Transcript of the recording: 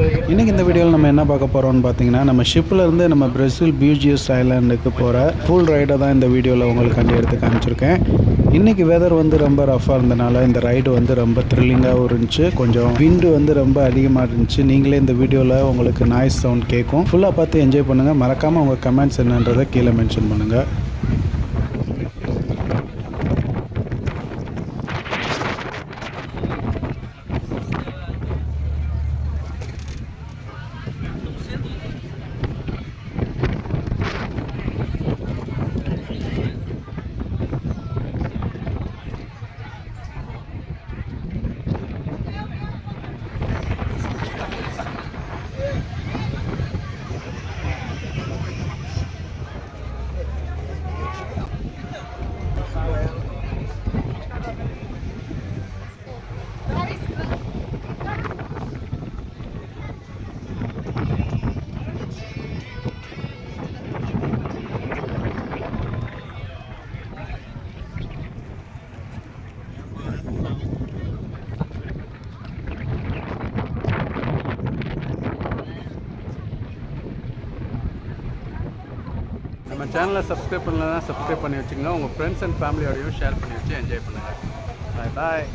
இன்றைக்கி இந்த வீடியோவில் நம்ம என்ன பார்க்க போகிறோம்னு பார்த்தீங்கன்னா, நம்ம ஷிப்பில் இருந்து நம்ம பிரேசில் பியூஜியஸ் ஐலாண்டுக்கு போகிற ஃபுல் ரைடை தான் இந்த வீடியோவில் உங்களுக்கு எடுத்து காமிச்சிருக்கேன். இன்றைக்கி வெதர் வந்து ரொம்ப ரஃபாக இருந்தனால இந்த ரைடு வந்து ரொம்ப த்ரில்லிங்காகவும் இருந்துச்சு. கொஞ்சம் விண்டு வந்து ரொம்ப அதிகமாக இருந்துச்சு. நீங்களே இந்த வீடியோவில் உங்களுக்கு நாய்ஸ் சவுண்ட் கேட்கும். ஃபுல்லாக பார்த்து என்ஜாய் பண்ணுங்கள். மறக்காமல் உங்கள் கமெண்ட்ஸ் என்னன்றதை கீழே மென்ஷன் பண்ணுங்கள். நம்ம சேனலை சப்ஸ்கிரைப் பண்ணலன்னா சப்ஸ்கிரைப் பண்ணி வச்சுங்க. உங்கள் ஃப்ரெண்ட்ஸ் அண்ட் ஃபேமிலியோடையும் ஷேர் பண்ணி வச்சு என்ஜாய் பண்ணுங்கள். பாய் பாய்.